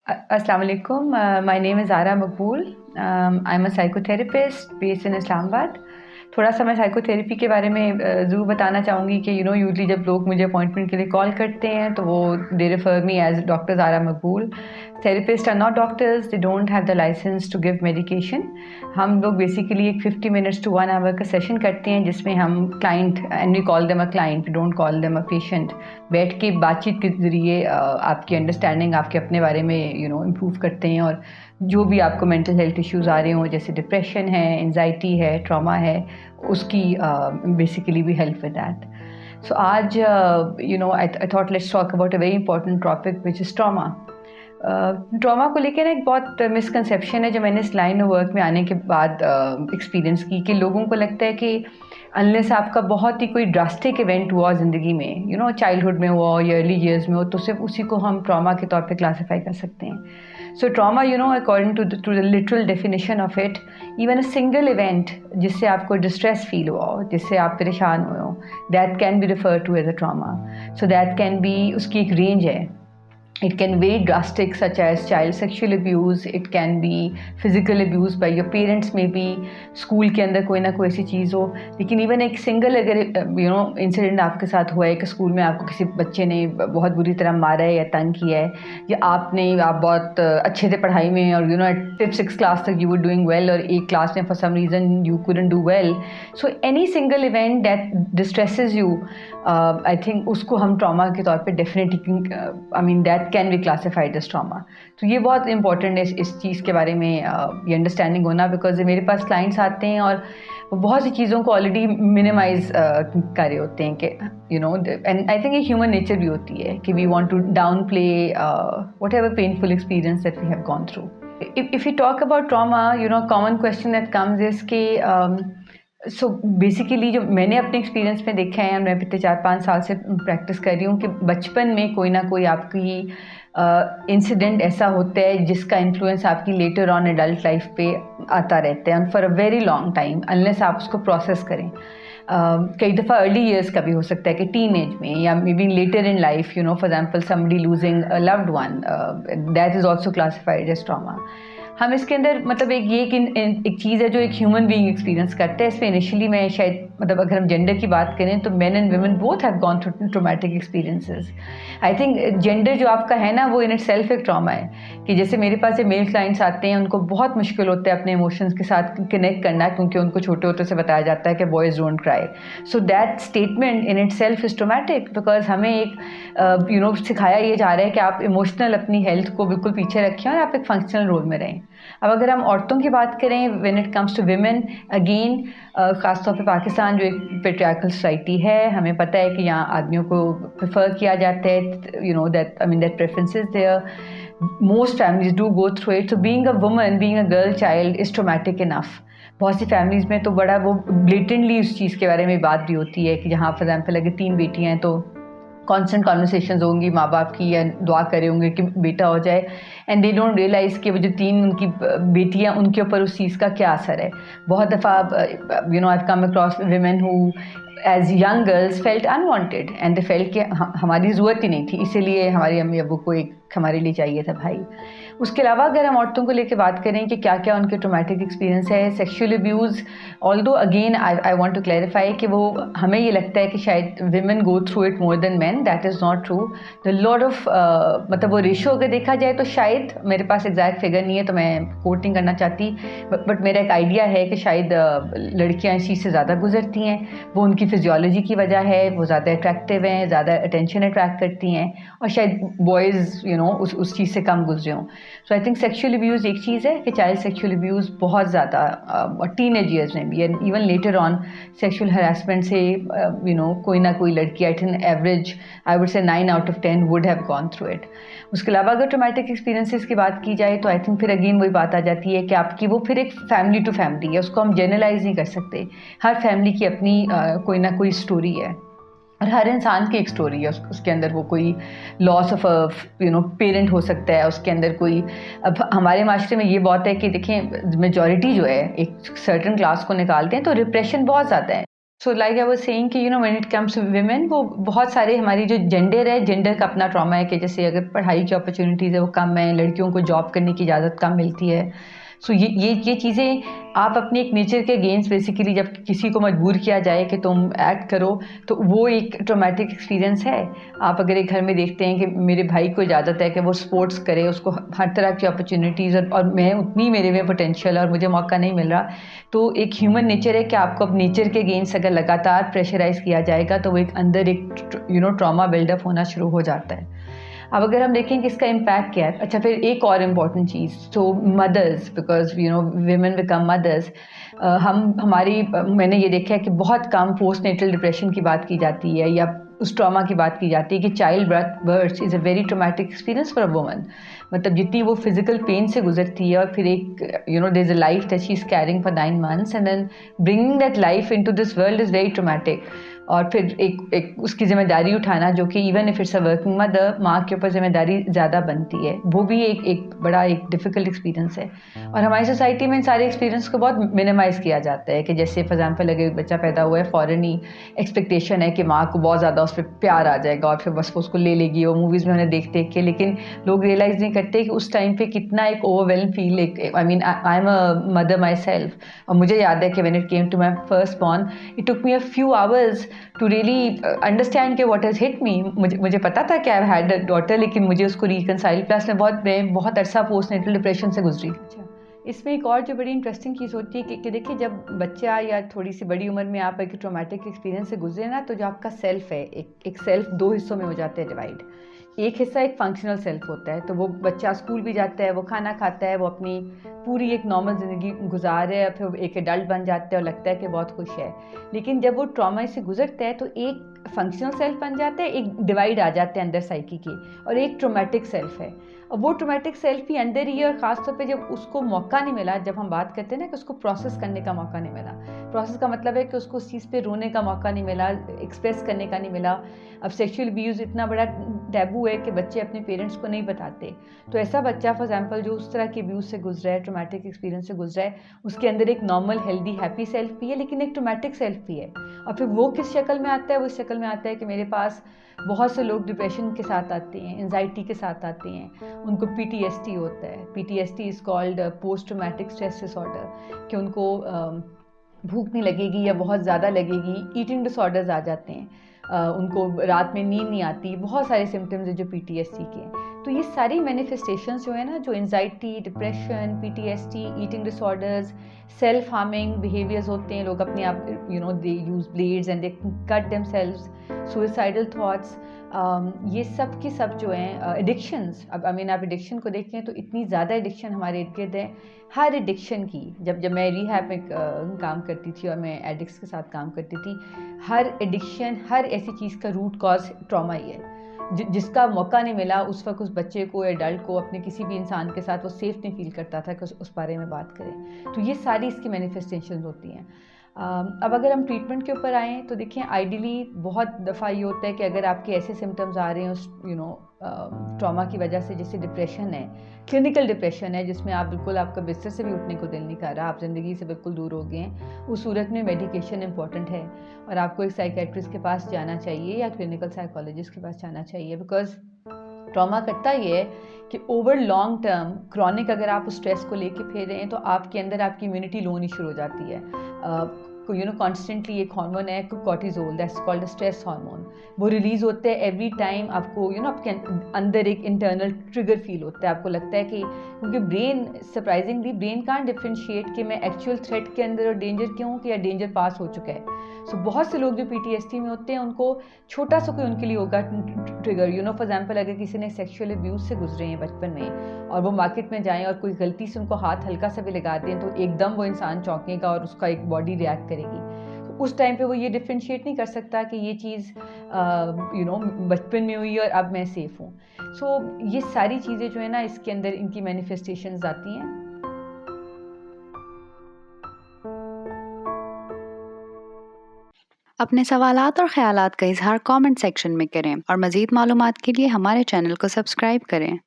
Assalamu alaikum. My name is Ara Makbool. I'm a psychotherapist based in Islamabad. थोड़ा सा मैं psychotherapy के बारे में ज़रूर बताना चाहूँगी कि यूजली जब लोग मुझे अपॉइंटमेंट के लिए कॉल करते हैं तो वो they refer me as doctor Zara Maqbool. Therapists are not doctors, they don't have the license to give medication. हम लोग बेसिकली एक 50 मिनट्स टू 1 आवर का सेशन करते हैं जिसमें हम client, and we call them a client, we don't call them a patient, बैठ के बातचीत के ज़रिए आपकी अंडरस्टैंडिंग आपके अपने बारे में इम्प्रूव करते हैं. और जो भी आपको मेंटल हेल्थ इश्यूज़ आ रहे हों, जैसे डिप्रेशन है, एंजाइटी है, ट्रॉमा है, उसकी basically we help with that. So आज I thought let's talk about a very important topic which is trauma. Trauma को लेकर एक बहुत मिसकंसेप्शन है जो मैंने इस लाइन ऑफ वर्क में आने के बाद एक्सपीरियंस की, कि लोगों को लगता है कि अनलेस आपका बहुत ही कोई ड्रास्टिक इवेंट हुआ ज़िंदगी में, चाइल्डहुड में हुआ या अर्ली ईयर्स में हो, तो सिर्फ उसी को हम ट्रॉमा के तौर पे क्लासीफाई कर सकते हैं. So trauma, according to the literal definition of it, even a single event जिससे आपको डिस्ट्रेस फील हुआ हो, जिससे आप परेशान हुए हो, that can be refer to as a trauma. So that can be, उसकी एक रेंज है. It can be very drastic, such as child sexual abuse. It can be physical abuse by your parents, maybe school के अंदर कोई ना कोई ऐसी चीज़ हो. लेकिन इवन एक सिंगल अगर इंसिडेंट आपके साथ हुआ है कि स्कूल में आपको किसी बच्चे ने बहुत बुरी तरह मारा है या तंग किया है, या आप बहुत अच्छे थे पढ़ाई में और एट 5th-6th क्लास तक यू वर डूइंग वेल, और एक क्लास में for some reason you couldn't do well. So any single event that distresses you, I think उसको हम ट्रॉमा के तौर पे definitely that can be classified as trauma. तो ये बहुत इंपॉर्टेंट है इस चीज़ के बारे में ये अंडरस्टैंडिंग होना, बिकॉज मेरे पास क्लाइंट्स आते हैं और वो बहुत सी चीज़ों को ऑलरेडी मिनिमाइज कर रहे होते हैं कि एंड आई थिंक ये ह्यूमन नेचर भी होती है कि we want to downplay whatever painful experience that we have gone through. If you talk about trauma, common question that comes is के सो बेसिकली जो मैंने अपने experience में देखा है, मैं पिछले 4-5 साल से प्रैक्टिस कर रही हूँ, कि बचपन में कोई ना कोई आपकी इंसिडेंट ऐसा होता है जिसका इन्फ्लुएंस आपकी लेटर ऑन एडल्ट लाइफ पे आता रहता है, for a very long time, unless आप उसको प्रोसेस करें. कई दफ़ा अर्ली ईयर्स का भी हो सकता है कि टीन एज में, या maybe later in life, for example somebody losing a loved one, that is also classified as trauma. हम इसके अंदर एक चीज़ है जो एक ह्यूमन बीइंग एक्सपीरियंस करते हैं. इसमें इनिशियली मैं शायद अगर हम जेंडर की बात करें तो main and women both have gone through traumatic experiences. I think gender जो आपका है ना, वो इन इट सेल्फ एक ट्रॉमा है. कि जैसे मेरे पास जो मेल क्लाइंट्स आते हैं, उनको बहुत मुश्किल होता है अपने इमोशंस के साथ कनेक्ट करना, क्योंकि उनको छोटे होते से बताया जाता है कि boys don't cry. So that statement in it self is traumatic, because हमें एक सिखाया ये जा रहा है कि आप इमोशनल अपनी हेल्थ को बिल्कुल पीछे रखें और आप एक फंक्शनल रोल में रहें. अब अगर हम औरतों की बात करें, when it comes to women, अगेन ख़ासतौर पे पाकिस्तान जो एक पेट्रियार्कल सोसाइटी है, हमें पता है कि यहाँ आदमियों को प्रेफर किया जाता है, that preference is there. Most families do go through it. So being a woman, being a girl child is traumatic enough. बहुत सी फैमिलीज़ में तो बड़ा वो ब्लेटेंटली उस चीज़ के बारे में बात भी होती है कि जहाँ फॉर एग्जाम्पल अगर 3 बेटियाँ हैं तो कॉन्स्टेंट कॉन्वर्सेशंस होंगी माँ बाप की, या दुआ करे होंगे कि बेटा हो जाए, एंड दे डोंट रियलाइज़ कि वो जो 3 उनकी बेटियाँ, उनके ऊपर उस चीज़ का क्या असर है. बहुत दफ़ा I've come across women who as young girls felt unwanted and they felt कि हमारी ज़रूरत ही नहीं थी, इसीलिए हमारी अम्मी अब्बू को एक हमारे लिए चाहिए था भाई. उसके अलावा अगर हम औरतों को लेकर बात करें कि क्या क्या उनके ट्रॉमेटिक एक्सपीरियंस है, sexual abuse, although again I want to clarify कि वो हमें ये लगता है कि शायद women go through it more than man. That is not true. The lot of वो रेशो अगर देखा जाए तो शायद, मेरे पास एग्जैक्ट फिगर नहीं है तो मैं कोट नहीं करना चाहती, बट मेरा एक आइडिया है कि शायद लड़कियाँ इस चीज़ से ज़्यादा गुजरती हैं. वो उनकी फिजियोलॉजी की वजह है, वो ज़्यादा अट्रैक्टिव हैं, ज़्यादा अटेंशन अट्रैक्ट करती हैं, और शायद बॉयज़ उस चीज़ से कम गुजरे हों. सो आई थिंक सेक्सुअल अब्यूज़ एक चीज़ है कि चाइल्ड सेक्सुअल अब्यूज़ बहुत ज़्यादा, और टीनेज ईयर्स में भी, and even later on sexual harassment से कोई ना कोई लड़की, I think average I would say 9 out of 10 would have gone through it. उसके अलावा अगर ट्रॉमेटिक एक्सपीरियंसेस की बात की जाए तो आई थिंक फिर अगेन वही बात आ जाती है कि आपकी वो फिर एक फैमिली टू फैमिली है, उसको हम जनरलाइज नहीं कर सकते. हर फैमिली की अपनी कोई ना कोई स्टोरी है, और हर इंसान की एक स्टोरी है. उसके अंदर वो कोई लॉस ऑफ पेरेंट हो सकता है, उसके अंदर कोई, अब हमारे माशरे में ये बहुत है कि देखें मेजॉरिटी जो है एक सर्टन क्लास को निकालते हैं तो रिप्रेशन बहुत ज़्यादा है. So like I was saying कि when it comes to women, वो बहुत सारे हमारी जो जेंडर है, जेंडर का अपना ट्रॉमा है कि जैसे अगर पढ़ाई की अपॉर्चुनिटीज़ है वो कम है, लड़कियों को जॉब करने की इजाज़त कम मिलती है। सो ये चीज़ें आप अपने एक नेचर के अगेंस्ट बेसिकली जब किसी को मजबूर किया जाए कि तुम एक्ट करो, तो वो एक ट्रॉमेटिक एक्सपीरियंस है। आप अगर एक घर में देखते हैं कि मेरे भाई को इजाज़त है कि वो स्पोर्ट्स करे, उसको हर तरह की अपॉर्चुनिटीज़, और मैं उतनी मेरे में पोटेंशियल और मुझे मौका नहीं मिल रहा, तो एक ह्यूमन नेचर है कि आपको अब नेचर के अगेंस्ट अगर लगातार प्रेशराइज किया जाएगा तो वो एक अंदर एक ट्रॉमा बिल्डअप होना शुरू हो जाता है। अब अगर हम देखें कि इसका इम्पैक्ट क्या है, अच्छा फिर एक और इम्पॉर्टेंट चीज़, तो mothers, because women become mothers, मैंने ये देखा है कि बहुत कम पोस्ट नेटल डिप्रेशन की बात की जाती है या उस ट्रॉमा की बात की जाती है कि child birth is a very traumatic experience for a woman. मतलब जितनी वो फिजिकल पेन से गुजरती है और फिर एक there is a life that she is caring for 9 months and then bringing that life into this world is very traumatic. और फिर एक उसकी ज़िम्मेदारी उठाना, जो कि even if it's a working mother, माँ के ऊपर ज़िम्मेदारी ज़्यादा बनती है, वो भी एक बड़ा एक डिफ़िकल्ट एक्सपीरियंस है। और हमारी सोसाइटी में इन सारे एक्सपीरियंस को बहुत मिनिमाइज़ किया जाता है कि जैसे फॉर एग्जाम्पल अगर बच्चा पैदा हुआ है, फ़ौरन ही एक्सपेक्टेशन है कि माँ को बहुत ज़्यादा उस पर प्यार आ जाएगा और फिर बस वो उसको ले लेगी। वो मूवीज़ में हमने देख के, लेकिन लोग रियलाइज़ नहीं करते कि उस टाइम पे कितना एक overwhelm feel, I am a mother myself, और मुझे याद है कि when it came to my first born, it took me a few hours to really understand कि व्हाट हैज़ हिट मी। मुझे पता था कि आई हैड अ डॉटर, लेकिन मुझे उसको रिकनसाइल, प्लस मैं बहुत अरसा पोस्ट नेटल डिप्रेशन से गुजरी। अच्छा, इसमें एक और जो बड़ी इंटरेस्टिंग चीज़ होती है कि देखिए, जब बच्चा या थोड़ी सी बड़ी उम्र में आप एक ट्रॉमेटिक एक्सपीरियंस से गुजरे ना, तो जो आपका सेल्फ है, एक सेल्फ दो हिस्सों में हो जाता है डिवाइड। एक हिस्सा एक फंक्शनल सेल्फ होता है, तो वो बच्चा स्कूल भी जाता है, वो खाना खाता है, वो अपनी पूरी एक नॉर्मल ज़िंदगी गुजार रहा है, फिर एक एडल्ट बन जाता है और लगता है कि बहुत खुश है। लेकिन जब वो ट्रॉमा से गुजरता है तो एक फंक्शनल सेल्फ बन जाता है, एक डिवाइड आ जाते हैं अंदर साइकी की, और एक ट्रोमेटिक सेल्फ है। और वो ट्रोमेटिक सेल्फ भी अंदर ही है, और ख़ासतौर पे जब उसको मौका नहीं मिला, जब हम बात करते हैं ना कि उसको प्रोसेस करने का मौका नहीं मिला। प्रोसेस का मतलब है कि उसको उस चीज़ पे रोने का मौका नहीं मिला, एक्सप्रेस करने का नहीं मिला। अब सेक्सुअल अब्यूज़ इतना बड़ा टैबू है कि बच्चे अपने पेरेंट्स को नहीं बताते। तो ऐसा बच्चा फॉर एग्जाम्पल जो उस तरह के अब्यूज़ से गुजरा है, ट्रोमेटिक एक्सपीरियंस से गुजरा है, उसके अंदर एक नॉर्मल हेल्दी हैप्पी सेल्फ भी है, लेकिन एक ट्रोमेटिक सेल्फ भी है। और फिर वो किस शक्ल में आता है? वो इस शक्ल में आता है कि मेरे पास बहुत से लोग डिप्रेशन के साथ आते हैं, एंजाइटी के साथ आते हैं, उनको पीटीएसडी होता है। PTSD is called post traumatic stress disorder, कि उनको भूख नहीं लगेगी या बहुत ज़्यादा लगेगी। ईटिंग डिसऑर्डर्स आ जाते हैं, उनको रात में नींद नहीं आती। बहुत सारे सिम्टम्स हैं जो पीटीएसडी के हैं। तो ये सारी मैनिफेस्टेशंस जो है ना, जो anxiety, depression, PTSD, eating disorders, self harming behaviours होते हैं, लोग अपने आप they use blades and they cut themselves, suicidal thoughts, ये सब के सब जो हैं एडिक्शंस। अब आप एडिक्शन को देखें तो इतनी ज़्यादा एडिक्शन हमारे इर्द गिर्द है। हर एडिक्शन की, जब मैं रिहैब में काम करती थी और मैं एडिक्ट्स के साथ काम करती थी, हर एडिक्शन, हर ऐसी चीज़ का रूट कॉज ट्रॉमा ही है। जिसका मौका नहीं मिला उस वक्त उस बच्चे को, एडल्ट को, अपने किसी भी इंसान के साथ वो सेफ नहीं फील करता था कि उस बारे में बात करें। तो ये सारी इसकी मैनिफेस्टेशंस होती हैं। अब अगर हम ट्रीटमेंट के ऊपर आएँ तो देखिए, आइडियली बहुत दफ़ा ये होता है कि अगर आपके ऐसे सिम्टम्स आ रहे हैं ट्रॉमा की वजह से, जैसे डिप्रेशन है, क्लिनिकल डिप्रेशन है, जिसमें आप बिल्कुल, आपका बिस्तर से भी उठने को दिल नहीं कर रहा, आप ज़िंदगी से बिल्कुल दूर हो गए हैं, उस सूरत में मेडिकेशन इंपॉर्टेंट है और आपको एक साइकेट्रिस्ट के पास जाना चाहिए या क्लिनिकल साइकोलॉजिस्ट के पास जाना चाहिए। बिकॉज ट्रॉमा करता ये है कि ओवर लॉन्ग टर्म क्रॉनिक अगर आप उस स्ट्रेस को लेके फिर रहे हैं तो आपके अंदर आपकी इम्यूनिटी लो होनी शुरू हो जाती है। कॉन्स्टेंटली एक हार्मोन है cortisol, that's called stress hormone, वो रिलीज होते हैं एवरी टाइम आपको आपके अंदर एक इंटरनल ट्रिगर फील होता है। आपको लगता है कि, क्योंकि brain, surprisingly brain can't differentiate कि मैं एक्चुअल थ्रेट के अंदर और डेंजर क्यों कि या डेंजर पास हो चुका है। सो बहुत से लोग जो पीटीएसडी में होते हैं उनको छोटा सा कोई उनके लिए होगा ट्रिगर, फॉर एग्जाम्पल अगर किसी ने सेक्सुअल अब्यूज़ से गुजरे हैं बचपन में और वो मार्केट में जाएं और कोई गलती से उनको हाथ हल्का सा भी लगा दें तो एकदम वो इंसान चौंकेगा और उसका एक बॉडी रिएक्ट करेगी। तो उस टाइम पे वो ये डिफरेंशिएट नहीं कर सकता कि ये चीज़ बचपन में हुई और अब मैं सेफ हूँ। सो ये सारी चीज़ें जो है ना, इसके अंदर इनकी मैनिफेस्टेशंस आती हैं। अपने सवालात और ख़यालात का इज़हार कमेंट सेक्शन में करें और मज़ीद मालूमात के लिए हमारे चैनल को सब्सक्राइब करें।